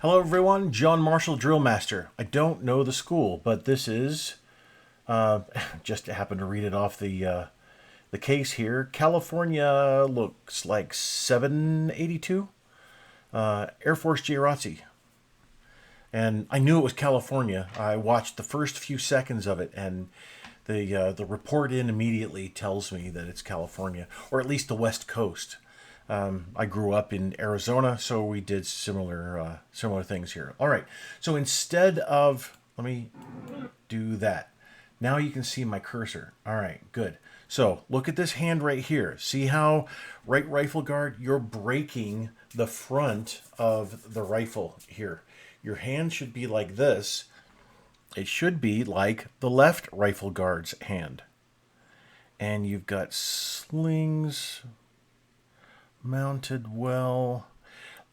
Hello everyone, John Marshall, DrillMaster. I don't know the school, but this is, just happened to read it off the case here. California looks like 782, AFJROTC. And I knew it was California. I watched the first few seconds of it, and the report in immediately tells me that it's California, or at least the West Coast. I grew up in Arizona, so we did similar things here. All right, so instead of, let me do that. Now you can see my cursor. All right, good. So look at this hand right here. See how right rifle guard, you're breaking the front of the rifle here. Your hand should be like this. It should be like the left rifle guard's hand. And you've got slings mounted well.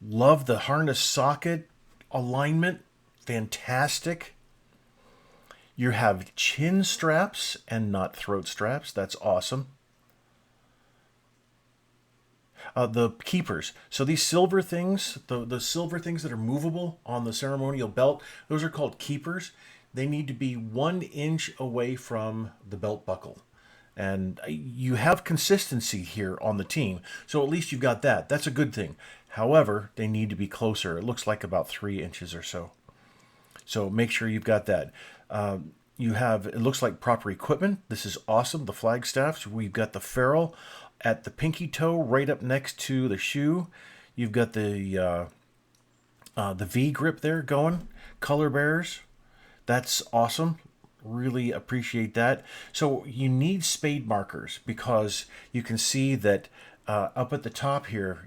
Love the harness socket alignment. Fantastic. You have chin straps and not throat straps. That's awesome. The keepers. So these silver things, the silver things that are movable on the ceremonial belt, those are called keepers. They need to be 1 inch away from the belt buckle. And you have consistency here on the team, so at least you've got that. That's a good thing. However, they need to be closer. It looks like about 3 inches or so. So make sure you've got that. You have, it looks like proper equipment. This is awesome. The flagstaffs. We've got the ferrule at the pinky toe right up next to the shoe. You've got the V grip there going. Color bearers. That's awesome. Really appreciate that. So you need spade markers because you can see that up at the top here,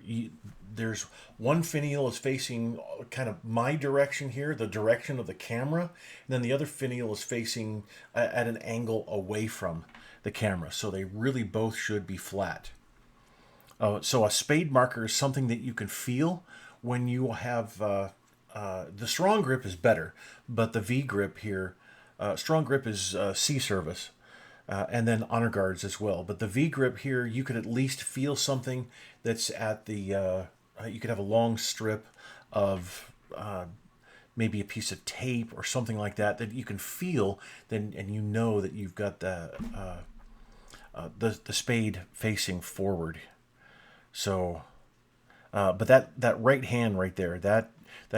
there's one finial is facing kind of my direction here, the direction of the camera, and then the other finial is facing at an angle away from the camera. So they really both should be flat. So a spade marker is something that you can feel when you have, the strong grip is better, but the V grip here, strong grip is C service, and then honor guards as well. But the V grip here, you could at least feel something that's at the, you could have a long strip of maybe a piece of tape or something like that that you can feel, then, and you know that you've got the spade facing forward. So, but that right hand right there, that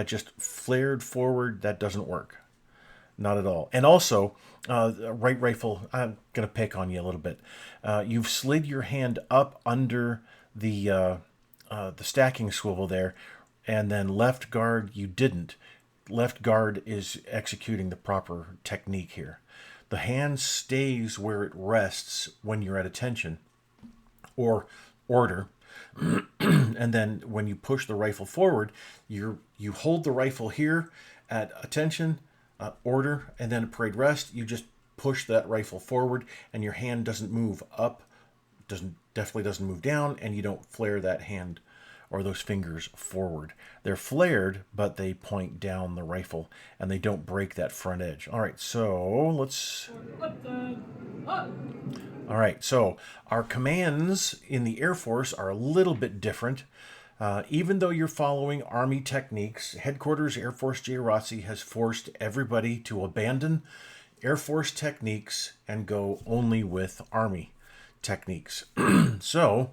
just flared forward, that doesn't work. Not at all. And also, right rifle, I'm going to pick on you a little bit. You've slid your hand up under the stacking swivel there, and then left guard, you didn't. Left guard is executing the proper technique here. The hand stays where it rests when you're at attention or order. And then when you push the rifle forward, you hold the rifle here at attention, order, and then parade rest. You just push that rifle forward, and your hand doesn't move up, definitely doesn't move down, and you don't flare that hand or those fingers forward. They're flared, but they point down the rifle, and they don't break that front edge. All right, so let's... All right, so our commands in the Air Force are a little bit different. Even though you're following Army techniques, Headquarters Air Force JROTC has forced everybody to abandon Air Force techniques and go only with Army techniques. So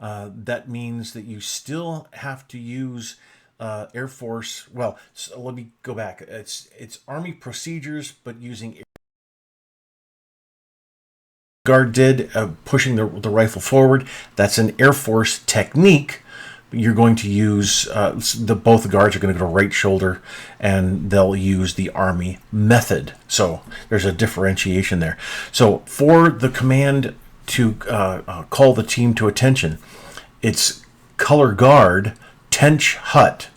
that means that you still have to use Air Force. Well, so let me go back. It's Army procedures, but using guard did, pushing the rifle forward. That's an Air Force technique. You're going to use, both the guards are going to go to right shoulder, and they'll use the Army method. So there's a differentiation there. So for the command to call the team to attention, it's color guard, tench hut.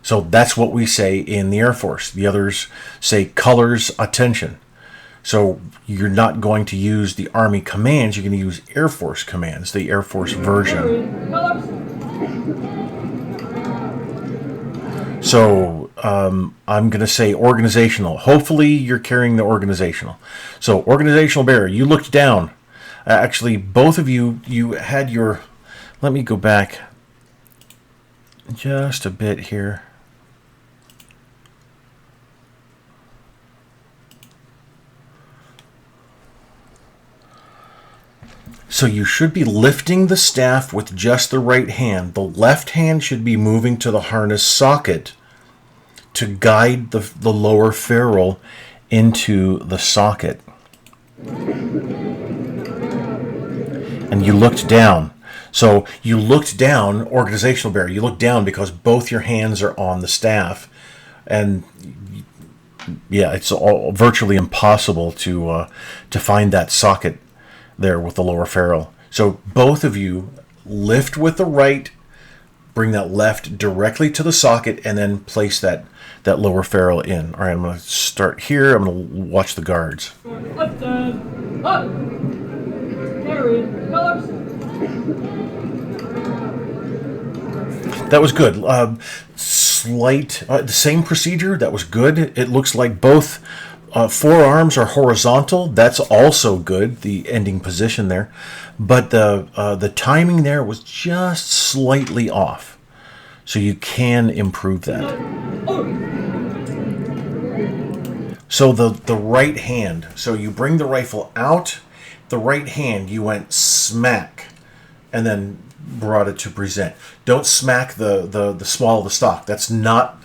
So that's what we say in the Air Force. The others say colors attention. So you're not going to use the Army commands, you're going to use Air Force commands, the Air Force version. So I'm going to say organizational. Hopefully you're carrying the organizational. So organizational bearer, you looked down. Actually, both of you, you had your, let me go back just a bit here. So you should be lifting the staff with just the right hand. The left hand should be moving to the harness socket to guide the lower ferrule into the socket. And you looked down. So you looked down, organizational bearer. You looked down because both your hands are on the staff. And yeah, it's all virtually impossible to find that socket there with the lower ferrule. So both of you lift with the right, bring that left directly to the socket, and then place that lower ferrule in. All right, I'm going to start here. I'm going to watch the guards. Up, up. Carry, colors. That was good. The same procedure. That was good. It looks like both forearms are horizontal. That's also good. The ending position there, but the timing there was just slightly off. So you can improve that. So the right hand. So you bring the rifle out. The right hand, you went smack, and then brought it to present. Don't smack the small of the stock. That's not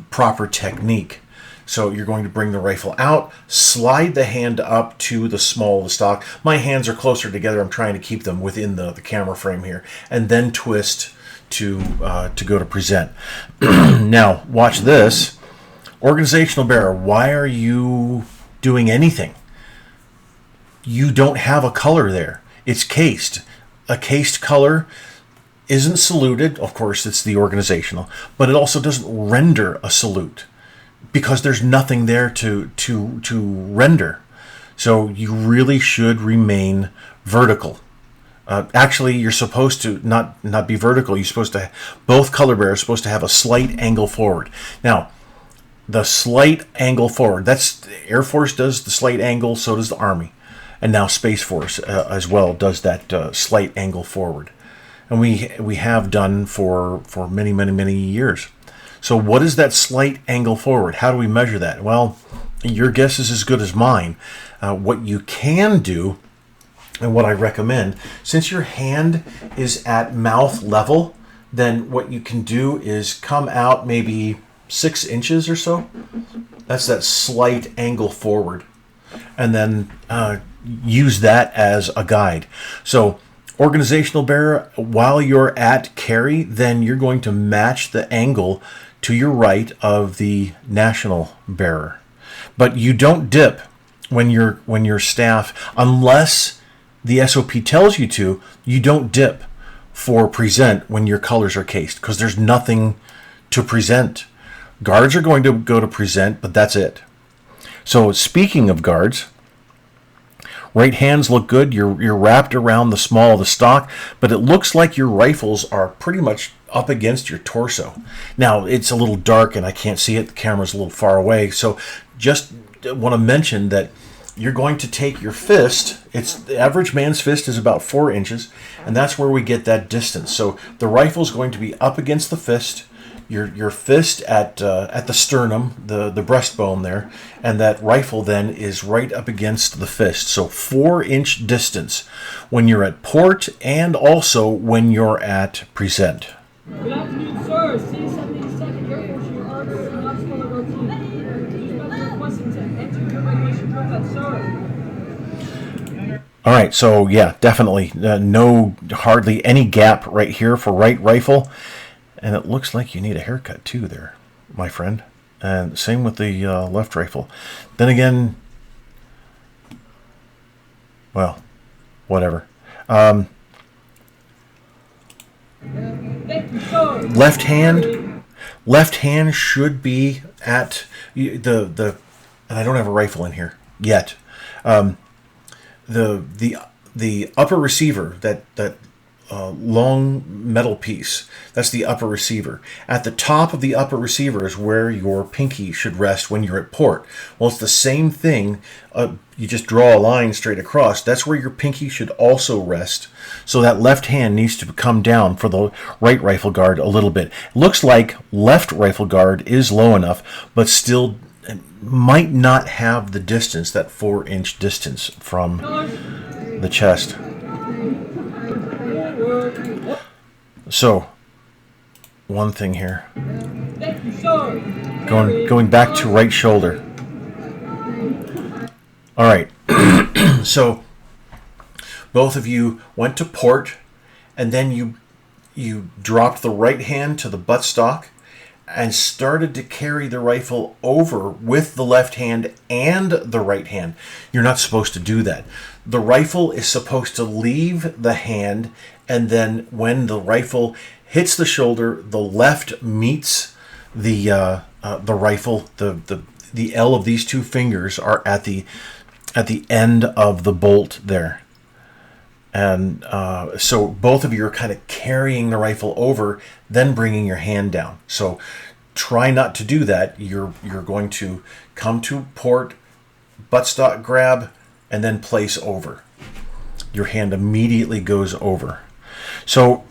proper technique. So you're going to bring the rifle out, slide the hand up to the small of the stock. My hands are closer together. I'm trying to keep them within the camera frame here, and then twist to go to present. Now watch this. Organizational bearer, why are you doing anything? You don't have a color there. It's cased. A cased color isn't saluted. Of course, it's the organizational, but it also doesn't render a salute because there's nothing there to render. So you really should remain vertical. Actually, you're supposed to not be vertical. You're supposed to, both color bearers are supposed to have a slight angle forward. Now, the slight angle forward, that's Air Force does the slight angle, so does the Army. And now Space Force as well does that slight angle forward. And we have done for many, many, many years. So what is that slight angle forward? How do we measure that? Well, your guess is as good as mine. What you can do, and what I recommend, since your hand is at mouth level, then what you can do is come out maybe 6 inches or so. That's that slight angle forward. And then use that as a guide. So organizational bearer, while you're at carry, then you're going to match the angle to your right of the national bearer. But you don't dip when you're staff, unless the SOP tells you to. You don't dip for present when your colors are cased, because there's nothing to present. Guards are going to go to present, but that's it. So speaking of guards, right hands look good. You're wrapped around the small of the stock, but it looks like your rifles are pretty much up against your torso. Now, it's a little dark and I can't see it. The camera's a little far away. So just want to mention that you're going to take your fist. The average man's fist is about 4 inches, and that's where we get that distance. So the rifle's going to be up against the fist. Your fist at the sternum, the breastbone there, and that rifle then is right up against the fist. So 4-inch distance when you're at port and also when you're at present. Good afternoon, sir. C-72nd Air Force, your orders and obstacle of our team. Dispatcher requesting to enter your regulation drill at sir. All right, so yeah, definitely no hardly any gap right here for right rifle. And it looks like you need a haircut too there, my friend. And same with the left rifle. Then again, well, whatever. Left hand should be at the and I don't have a rifle in here yet. The upper receiver, that long metal piece, that's the upper receiver. At the top of the upper receiver is where your pinky should rest when you're at port. Well, it's the same thing. You just draw a line straight across. That's where your pinky should also rest. So that left hand needs to come down for the right rifle guard a little bit. It looks like left rifle guard is low enough, but still might not have the distance, that 4-inch distance from the chest. So, one thing here. Thank you, sir. Going back to right shoulder. All right. So, both of you went to port, and then you dropped the right hand to the buttstock and started to carry the rifle over with the left hand and the right hand. You're not supposed to do that. The rifle is supposed to leave the hand, and then when the rifle hits the shoulder, the left meets the rifle. The L of these two fingers are at the end of the bolt there. And so both of you are kind of carrying the rifle over, then bringing your hand down. So try not to do that. You're going to come to port, buttstock grab, and then place over. Your hand immediately goes over. So,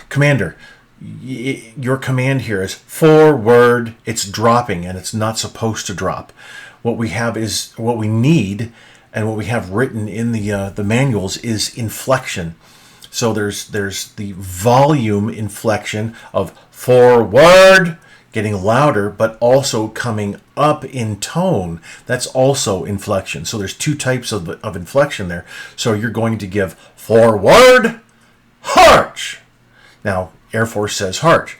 Commander, your command here is forward. It's dropping, and it's not supposed to drop. What we have is what we need. And what we have written in the manuals is inflection. So there's the volume inflection of forward, getting louder, but also coming up in tone. That's also inflection. So there's two types of inflection there. So you're going to give forward, harch. Now, Air Force says harch.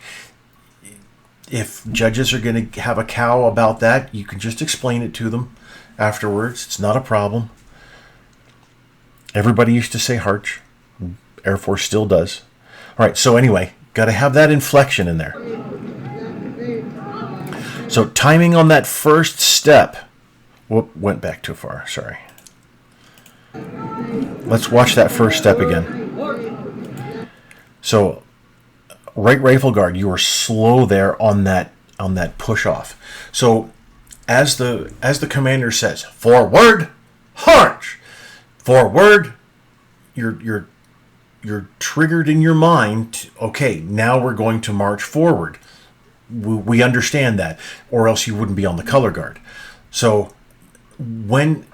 If judges are going to have a cow about that, you can just explain it to them afterwards. It's not a problem. Everybody used to say harch. Air Force still does. All right, so anyway, got to have that inflection in there. So timing on that first step. Whoop, went back too far. Sorry. Let's watch that first step again. So right rifle guard, you are slow there on that push off. So as the commander says, forward, march. Forward, you're triggered in your mind. Okay, now we're going to march forward. We understand that, or else you wouldn't be on the color guard. So when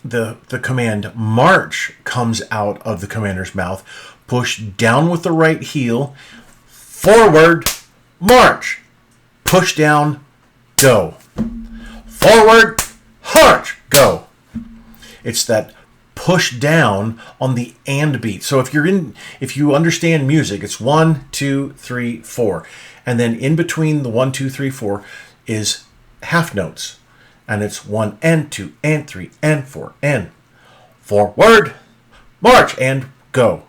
the command march comes out of the commander's mouth, push down with the right heel, forward, march, push down, go. Forward, march, go. It's that push down on the and beat. So if you understand music, it's 1, 2, 3, 4. And then in between the 1, 2, 3, 4 is half notes. And it's 1 and 2 and 3 and 4 and forward, march, and go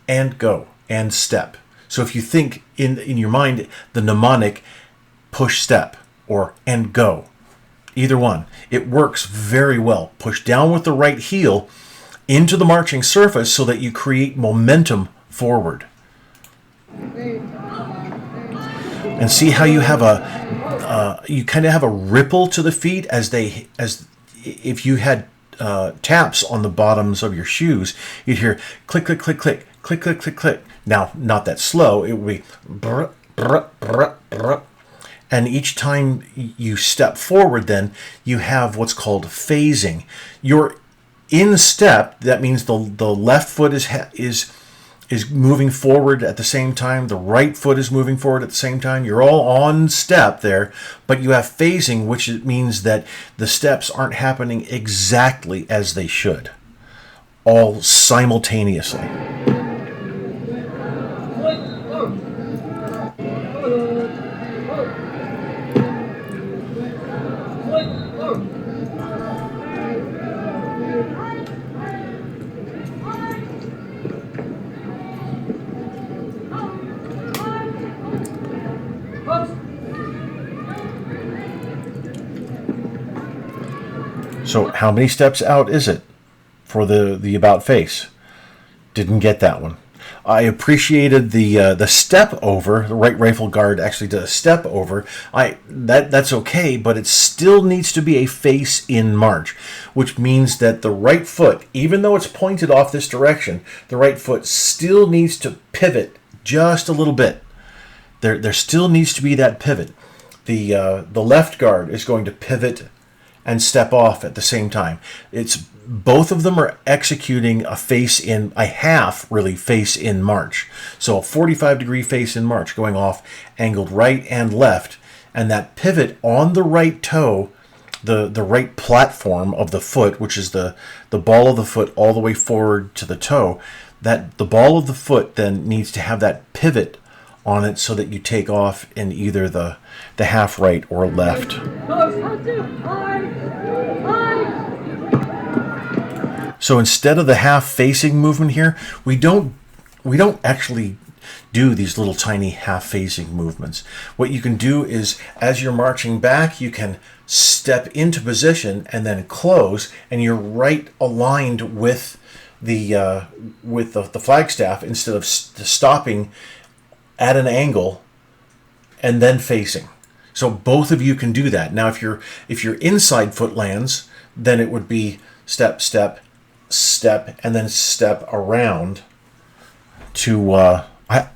and step. So if you think in your mind the mnemonic push step or and go, either one, it works very well. Push down with the right heel into the marching surface so that you create momentum forward. And see how you have you kind of have a ripple to the feet as if you had taps on the bottoms of your shoes, you'd hear click, click, click, click, click, click, click, click. Now, not that slow. It would be brr, brr, brr, brr. And each time you step forward, then you have what's called phasing. You're in step. That means the left foot is moving forward at the same time. The right foot is moving forward at the same time. You're all on step there, but you have phasing, which means that the steps aren't happening exactly as they should, all simultaneously. So how many steps out is it for the about face? Didn't get that one. I appreciated the step over. The right rifle guard actually did a step over. That's okay, but it still needs to be a face in march, which means that the right foot, even though it's pointed off this direction, the right foot still needs to pivot just a little bit. There still needs to be that pivot. The left guard is going to pivot and step off at the same time. It's both of them are executing a half face in march. So a 45-degree face in march going off, angled right and left, and that pivot on the right toe, the right platform of the foot, which is the ball of the foot all the way forward to the toe, that the ball of the foot then needs to have that pivot on it so that you take off in either the half right or left. So instead of the half facing movement here, we don't actually do these little tiny half facing movements. What you can do is, as you're marching back, you can step into position and then close, and you're right aligned with the flagstaff instead of stopping at an angle and then facing. So both of you can do that. Now, if your inside foot lands, then it would be step, step, step, and then step around to I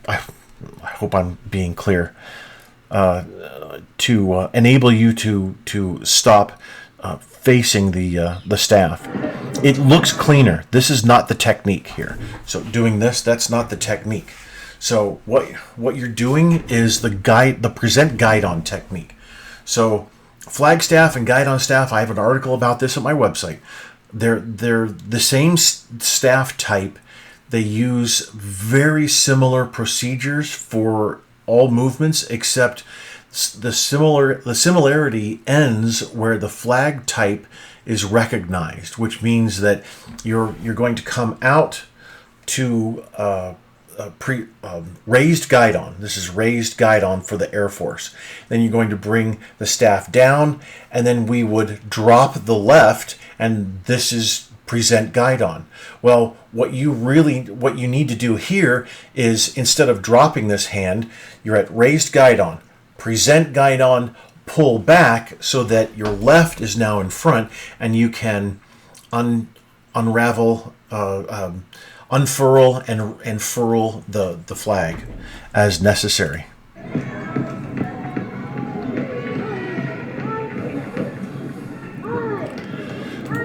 hope I'm being clear, to enable you to stop facing the staff. It looks cleaner. This is not the technique here. So doing this, that's not the technique. So what you're doing is the present guide-on technique. So flagstaff and guide-on staff, I have an article about this at my website. They're the same staff type. They use very similar procedures for all movements, except the similarity ends where the flag type is recognized, which means that you're going to come out to raised guide-on. This is raised guide-on for the Air Force. Then you're going to bring the staff down, and then we would drop the left, and this is present guide-on. Well, what you need to do here is, instead of dropping this hand, you're at raised guide-on, present guide-on, pull back so that your left is now in front, and you can unravel, unfurl and furl the flag as necessary.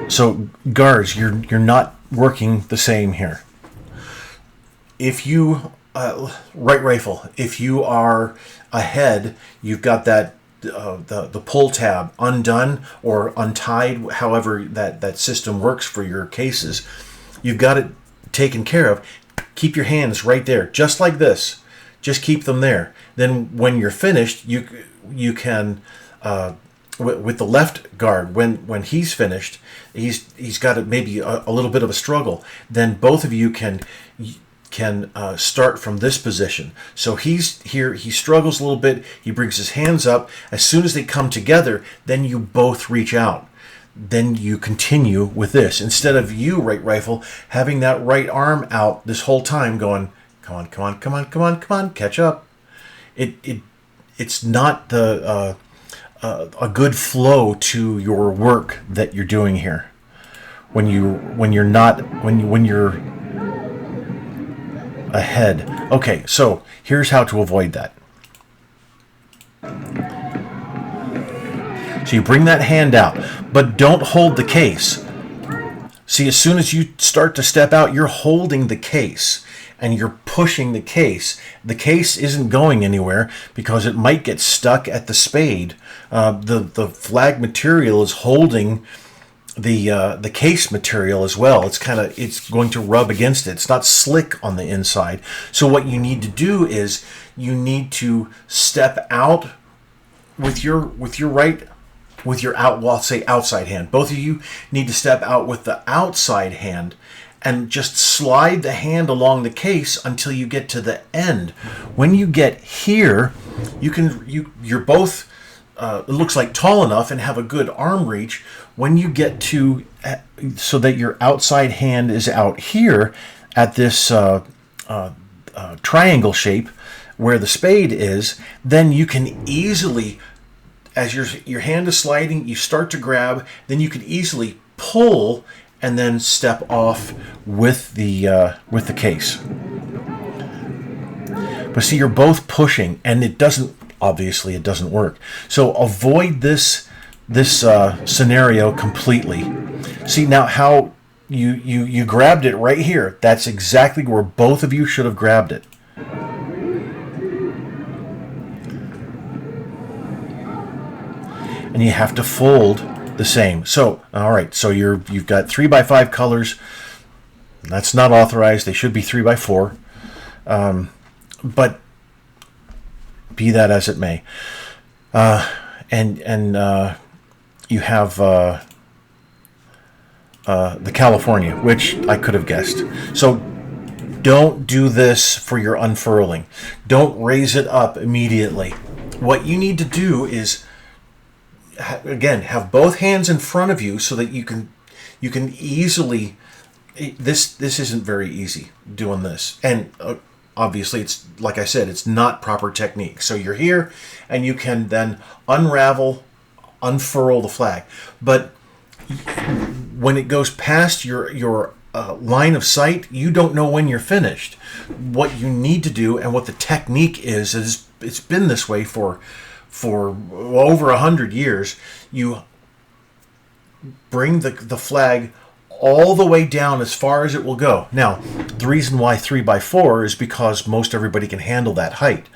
So guards, you're not working the same here. If you right rifle, if you are ahead, you've got that the pull tab undone or untied, however that system works for your cases. You've got it taken care of. Keep your hands right there, just like this. Just keep them there. Then when you're finished, you can with the left guard, when he's finished, he's got maybe a little bit of a struggle. Then both of you can start from this position. So he's here, he struggles a little bit, he brings his hands up. As soon as they come together, then you both reach out. Then you continue with this. Instead of you, right rifle, having that right arm out this whole time going, come on, come on, come on, come on, come on, catch up. It's not a good flow to your work that you're doing here. When you're ahead. Okay, so here's how to avoid that. So you bring that hand out, but don't hold the case. See, as soon as you start to step out, you're holding the case and you're pushing the case. The case isn't going anywhere because it might get stuck at the spade. The flag material is holding the case material as well. It's going to rub against it. It's not slick on the inside. So what you need to do is you need to step out with your outside hand. Both of you need to step out with the outside hand and just slide the hand along the case until you get to the end. When you get here, you're both it looks like tall enough and have a good arm reach. When you get to so that your outside hand is out here at this triangle shape where the spade is, then you can easily, as your hand is sliding, you start to grab, then you can easily pull and then step off with the case. But see, you're both pushing, and it doesn't work. So avoid this scenario completely. See now how you grabbed it right here. That's exactly where both of you should have grabbed it. And you have to fold the same. So, all right, so you've got 3x5 colors. That's not authorized. They should be 3x4. But be that as it may. And you have the California, which I could have guessed. So don't do this for your unfurling. Don't raise it up immediately. What you need to do is, again, have both hands in front of you so that you can easily. This isn't very easy doing this, and obviously it's like I said, it's not proper technique. So you're here, and you can then unfurl the flag, but when it goes past your line of sight, you don't know when you're finished. What you need to do, and what the technique is it's been this way for over 100 years. You bring the flag all the way down as far as it will go. Now, the reason why 3x4 is because most everybody can handle that height.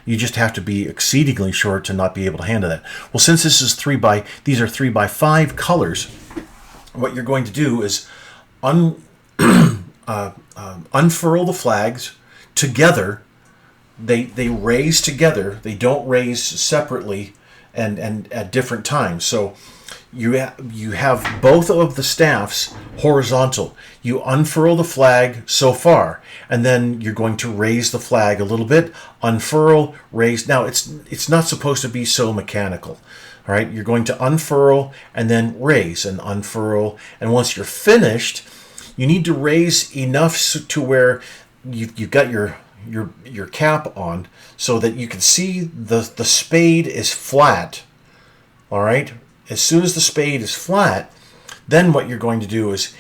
You just have to be exceedingly short to not be able to handle that. Well, since this is these are 3x5 colors, what you're going to do is unfurl the flags together. They raise together. They don't raise separately and at different times. So you have both of the staffs horizontal. You unfurl the flag so far, and then you're going to raise the flag a little bit, unfurl, raise. Now it's not supposed to be so mechanical. All right, you're going to unfurl and then raise and unfurl, and once you're finished, you need to raise enough to where you've got your cap on so that you can see the spade is flat. All right, as soon as the spade is flat, then what you're going to do is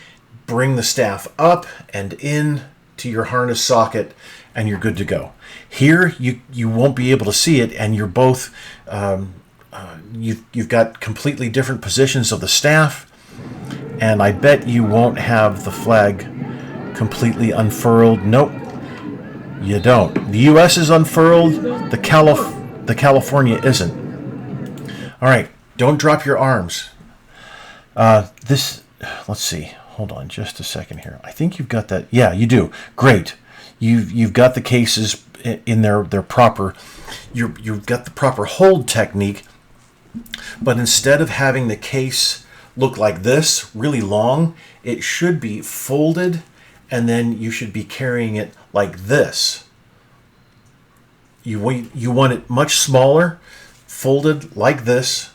bring the staff up and in to your harness socket, and you're good to go. Here you won't be able to see it, and you're both you've got completely different positions of the staff, and I bet you won't have the flag completely unfurled. Nope, you don't. The U.S. is unfurled. The California isn't. All right, don't drop your arms. Let's see. Hold on just a second here. I think you've got that. Yeah, you do. Great. You've got the cases in their proper. You've got the proper hold technique. But instead of having the case look like this, really long, it should be folded, and then you should be carrying it like this. You want it much smaller, folded like this,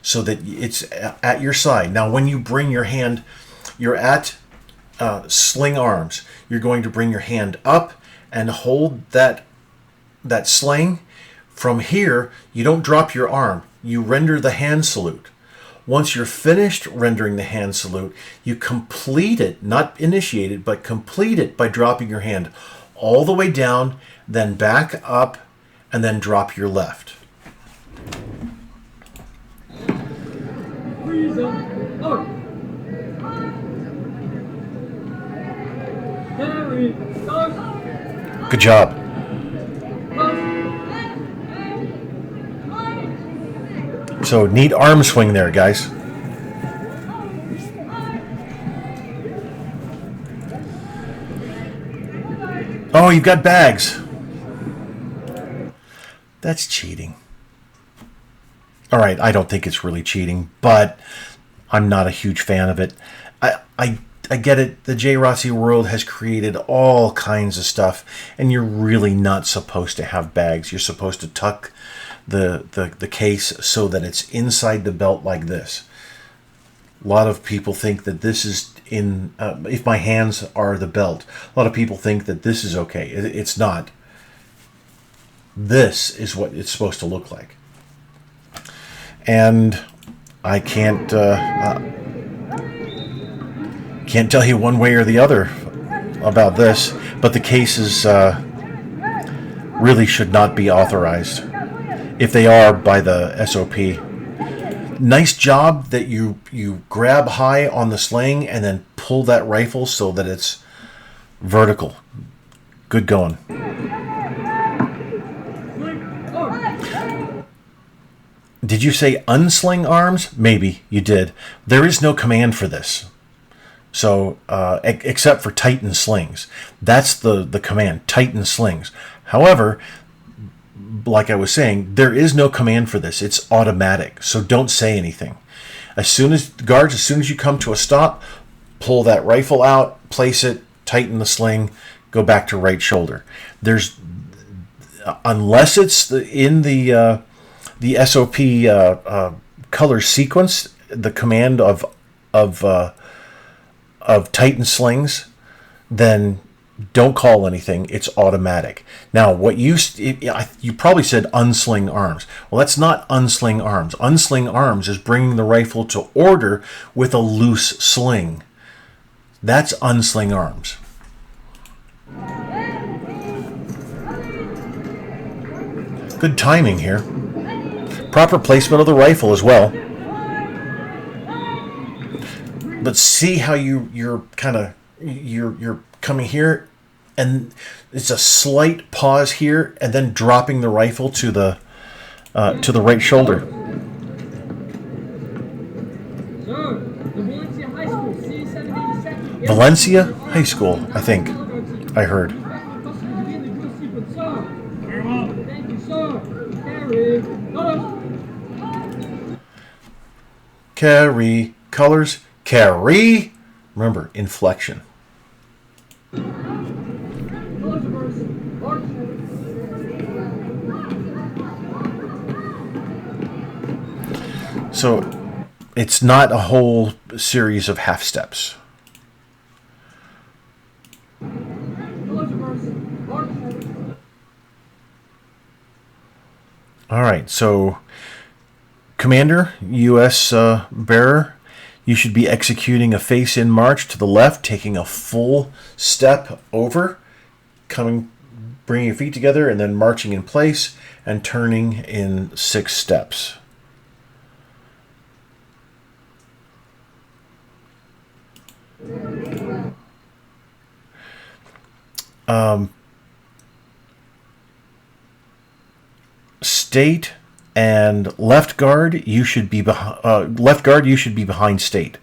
so that it's at your side. Now, when you bring your hand, you're at sling arms. You're going to bring your hand up and hold that sling. From here, you don't drop your arm. You render the hand salute. Once you're finished rendering the hand salute, you complete it, not initiate it, but complete it by dropping your hand all the way down, then back up, and then drop your left. Good job. So neat arm swing there, guys. Oh, you've got bags. That's cheating. All right, I don't think it's really cheating, but I'm not a huge fan of it. I get it. The AFJROTC world has created all kinds of stuff, and you're really not supposed to have bags. You're supposed to tuck the case so that it's inside the belt like this. A lot of people think that this is in, if my hands are the belt, a lot of people think that this is okay. It's not. This is what it's supposed to look like. And I can't tell you one way or the other about this, but the cases really should not be authorized. If they are by the SOP, Nice job that you grab high on the sling and then pull that rifle so that it's vertical. Good going. Did you say unsling arms? Maybe you did. There is no command for this. So, except for tighten slings. That's the command, tighten slings. However, like I was saying, there is no command for this. It's automatic. So don't say anything. As soon as you come to a stop, pull that rifle out, place it, tighten the sling, go back to right shoulder. Unless it's in the SOP color sequence, the command of tighten slings, then don't call anything. It's automatic. Now, you probably said unsling arms. Well, that's not unsling arms. Unsling arms is bringing the rifle to order with a loose sling. That's unsling arms. Good timing here. Proper placement of the rifle as well. But see how you're coming here, and it's a slight pause here, and then dropping the rifle to the right shoulder. Valencia High School, I think. I heard. Carry colors. Carry. Remember, inflection. So it's not a whole series of half steps. All right, so Commander, U.S. bearer, you should be executing a face-in march to the left, taking a full step over, bringing your feet together, and then marching in place and turning in 6 steps. State and left guard, you should be behind state.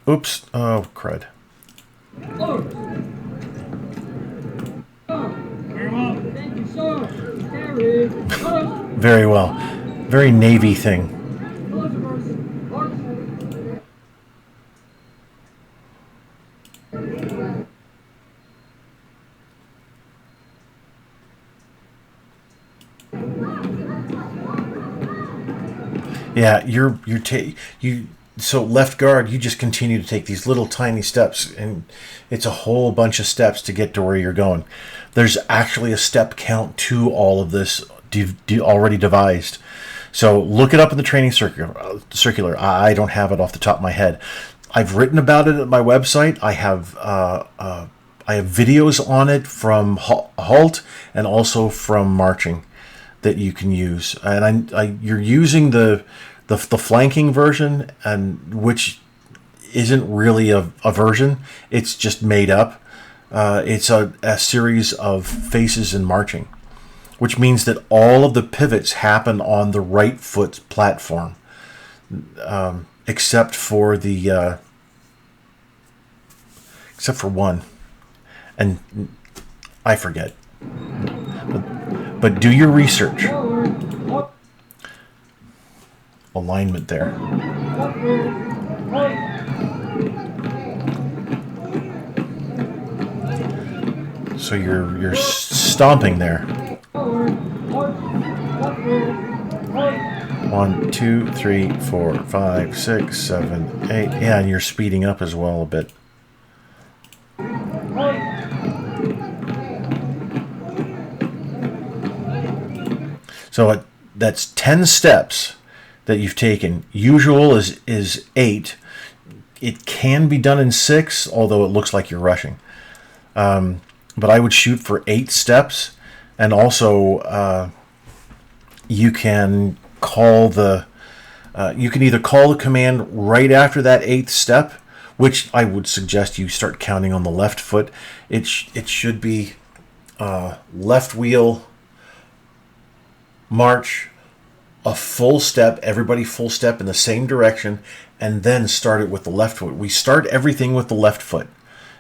Oops. Oh, crud. Very well. Very Navy thing. Yeah, so left guard, you just continue to take these little tiny steps, and it's a whole bunch of steps to get to where you're going. There's actually a step count to all of this already devised. So look it up in the training circular. I don't have it off the top of my head. I've written about it at my website. I have videos on it from halt and also from marching that you can use. And you're using the flanking version, and which isn't really a version. It's just made up. It's a series of faces in marching, which means that all of the pivots happen on the right foot platform, except for one, and I forget. But do your research. Alignment there. So you're stomping there. 1, 2, 3, 4, 5, 6, 7, 8. Yeah, and you're speeding up as well a bit. So that's 10 steps that you've taken. Usual is 8. It can be done in 6, although it looks like you're rushing. But I would shoot for 8 steps, and also you can call the you can either call the command right after that 8th step, which I would suggest you start counting on the left foot. It should be left wheel, march, a full step, everybody full step in the same direction, and then start it with the left foot. We start everything with the left foot,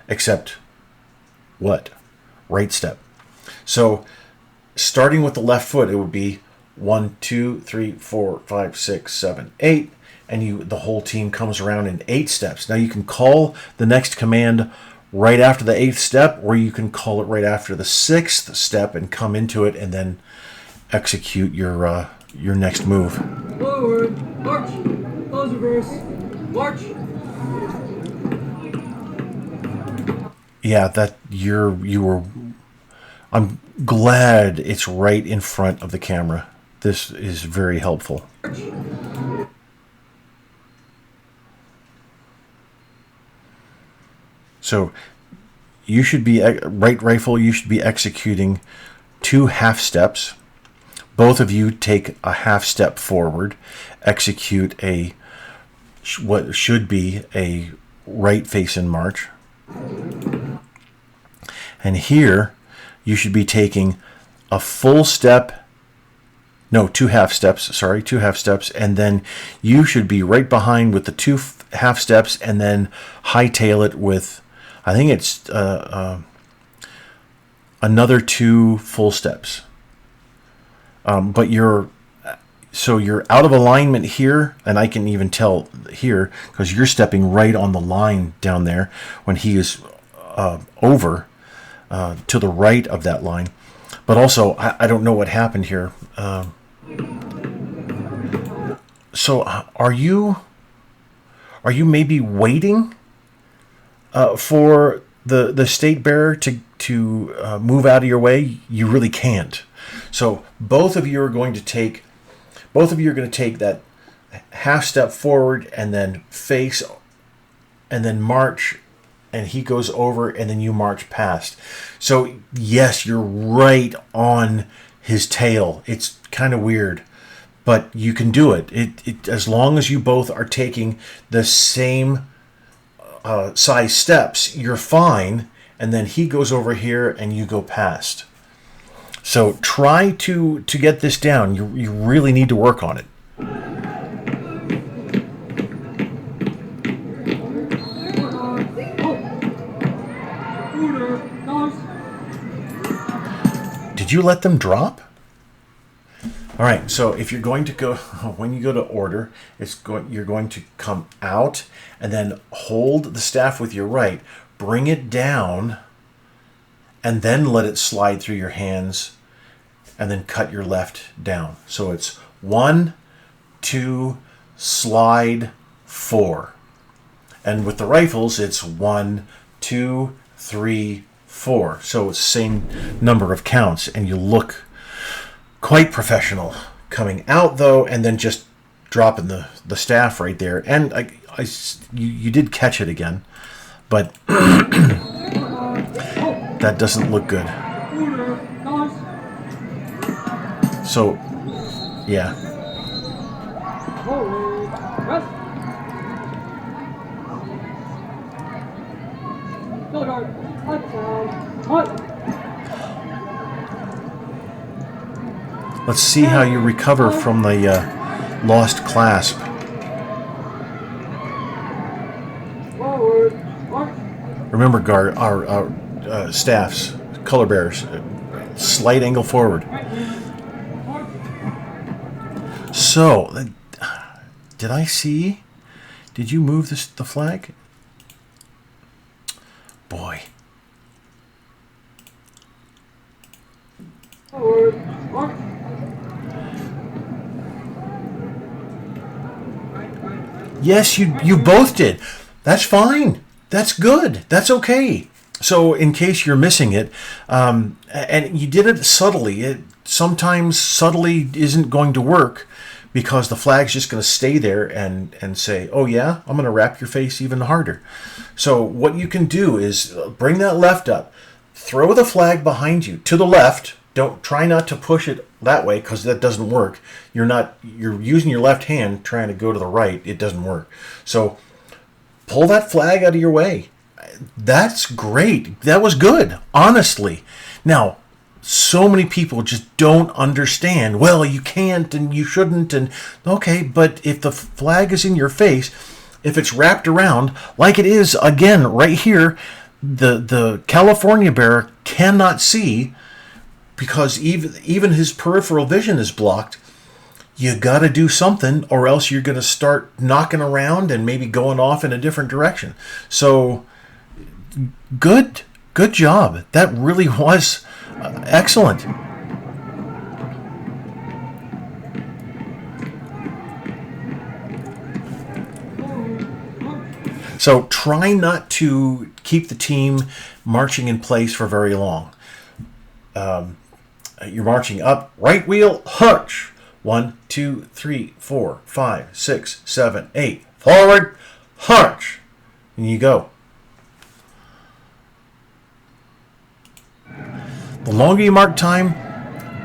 except what? Right step. So starting with the left foot, it would be 1, 2, 3, 4, 5, 6, 7, 8, and the whole team comes around in 8 steps. Now you can call the next command right after the 8th step, or you can call it right after the 6th step and come into it and then execute your next move. Forward, march, close reverse, march. Yeah, I'm glad it's right in front of the camera. This is very helpful. So you should be, right rifle, you should be executing 2 half steps. Both of you take a half step forward, execute what should be a right facing march. And here you should be taking a full step, no, 2 half steps, sorry, 2 half steps, and then you should be right behind with the 2 half steps and then hightail it with, I think it's another 2 full steps. But you're out of alignment here, and I can even tell here because you're stepping right on the line down there when he is over to the right of that line. But also, I don't know what happened here. So are you maybe waiting for the state bearer to move out of your way? You really can't. So both of you are going to take that half step forward and then face and then march, and he goes over and then you march past. So yes, you're right on his tail. It's kind of weird, but you can do it. It as long as you both are taking the same size steps, you're fine. And then he goes over here and you go past. So try to get this down. You really need to work on it. Did you let them drop? All right, so if you're going to go, when you go to order, you're going to come out and then hold the staff with your right, bring it down, and then let it slide through your hands, and then cut your left down. So it's 1, 2, slide, 4. And with the rifles, it's 1, 2, 3, 4. So it's the same number of counts, and you look quite professional coming out though, and then just dropping the staff right there. And you did catch it again, but that doesn't look good. So, yeah. Let's see how you recover from the lost clasp. Remember, our staffs, color bearers, slight angle forward. So, did I see? Did you move the flag? Boy. Yes, you both did. That's fine. That's good. That's okay. So in case you're missing it, and you did it subtly, sometimes subtly isn't going to work, because the flag's just going to stay there and say, oh yeah, I'm going to wrap your face even harder. So what you can do is bring that left up, throw the flag behind you to the left. Don't try not to push it that way, because that doesn't work. You're using your left hand trying to go to the right. It doesn't work. So pull that flag out of your way. That's great. That was good, honestly. Now, so many people just don't understand. Well, you can't and you shouldn't. And okay, but if the flag is in your face, if it's wrapped around like it is again right here, the California bear cannot see, because even his peripheral vision is blocked. You got to do something, or else you're going to start knocking around and maybe going off in a different direction. So good job. That really was excellent. So try not to keep the team marching in place for very long. You're marching up, right wheel, hunch. 1, 2, 3, 4, 5, 6, 7, 8. Forward, hunch. And you go. The longer you mark time,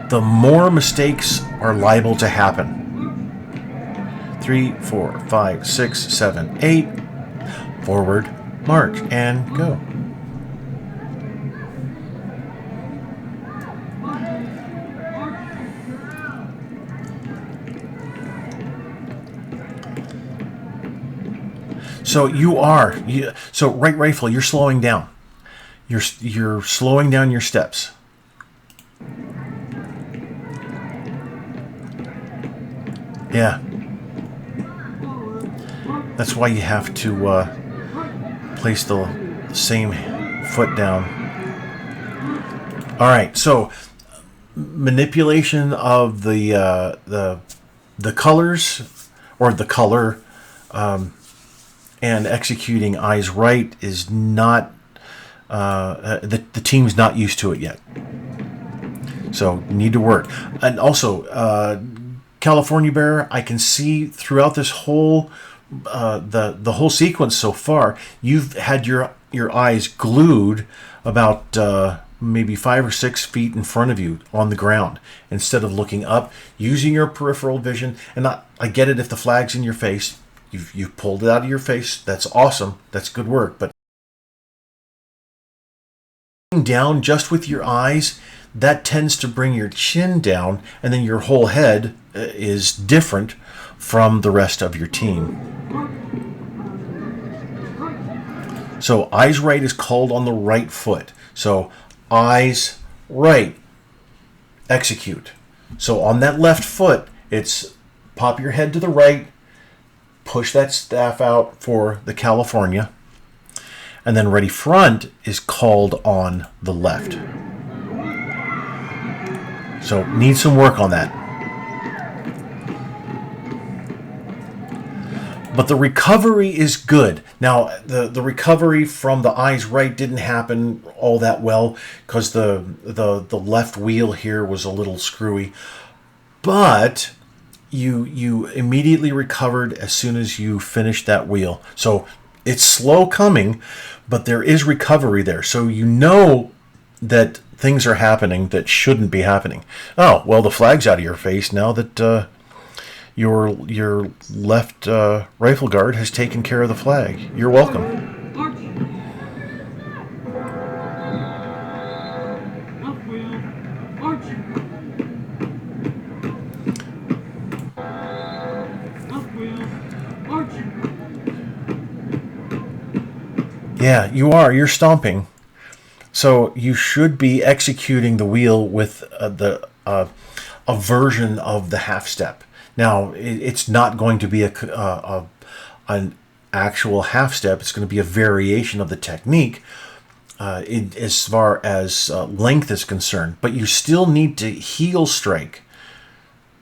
the more mistakes are liable to happen. 3, 4, 5, 6, 7, 8. Forward, march, and go. So right rifle, you're slowing down. You're slowing down your steps. Yeah. That's why you have to place the same foot down. All right. So manipulation of the colors, or the color, and executing eyes right is not. The team's not used to it yet. So need to work. And also, California bear, I can see throughout this whole the whole sequence so far, you've had your eyes glued about maybe 5 or 6 feet in front of you on the ground, instead of looking up, using your peripheral vision. And I get it if the flag's in your face, you've pulled it out of your face. That's awesome. That's good work. But down just with your eyes, that tends to bring your chin down, and then your whole head is different from the rest of your team. So eyes right is called on the right foot. So eyes right, execute. So on that left foot, it's pop your head to the right, push that staff out for the California, and then ready front is called on the left. So need some work on that. But the recovery is good. Now, the recovery from the eyes right didn't happen all that well, because the left wheel here was a little screwy. But you immediately recovered as soon as you finished that wheel. So it's slow coming, but there is recovery there. So you know that things are happening that shouldn't be happening. Oh, well, the flag's out of your face now that your left rifle guard has taken care of the flag. You're welcome. Yeah, you are. You're stomping. So you should be executing the wheel with a version of the half step. Now, it's not going to be an actual half step. It's going to be a variation of the technique as far as length is concerned. But you still need to heel strike.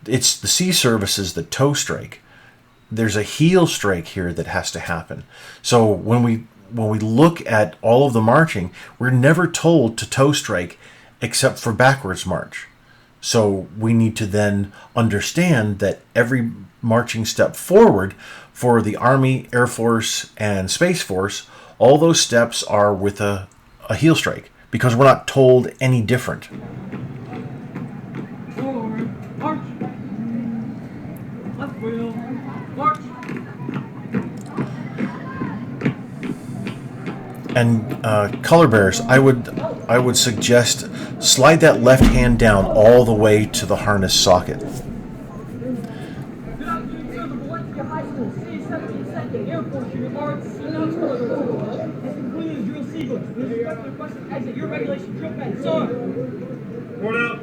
It's the C services that toe strike. There's a heel strike here that has to happen. So when we look at all of the marching, we're never told to toe strike except for backwards march. So we need to then understand that every marching step forward for the Army, Air Force, and Space Force, all those steps are with a heel strike, because we're not told any different. Forward, march. Left wheel, march. And color bearers, I would suggest slide that left hand down all the way to the harness socket. Good afternoon, sir. The Valencia High School C-17 Air Force Unit ROTC Knox Color has completed the drill sequence. With respect to requesting exit your regulation drill pen, sir. Report out.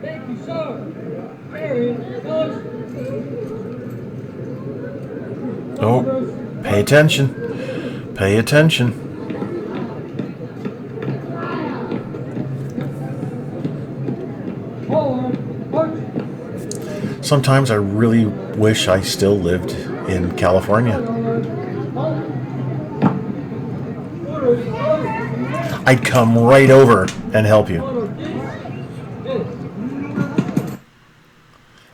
Thank you, sir. Carry, fellas. Oh, pay attention. Pay attention. Forward, march. Sometimes I really wish I still lived in California. I'd come right over and help you.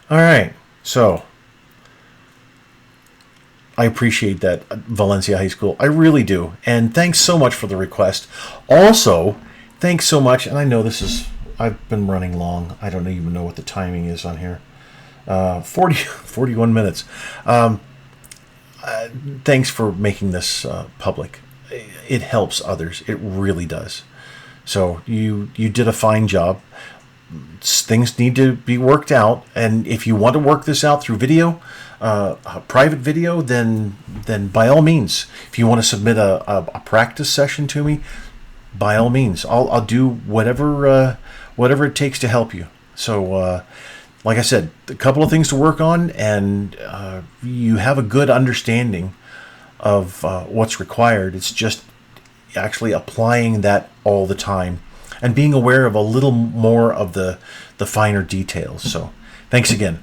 All right, so I appreciate that, Valencia High School. I really do. And thanks so much for the request. Also, thanks so much, and I know I've been running long. I don't even know what the timing is on here. 41 minutes. Thanks for making this public. It helps others. It really does. So you did a fine job. Things need to be worked out, and if you want to work this out through video, a private video, then by all means. If you want to submit a practice session to me, by all means, I'll do whatever it takes to help you. So like I said, a couple of things to work on, and you have a good understanding of what's required. It's just actually applying that all the time and being aware of a little more of the finer details. So thanks again.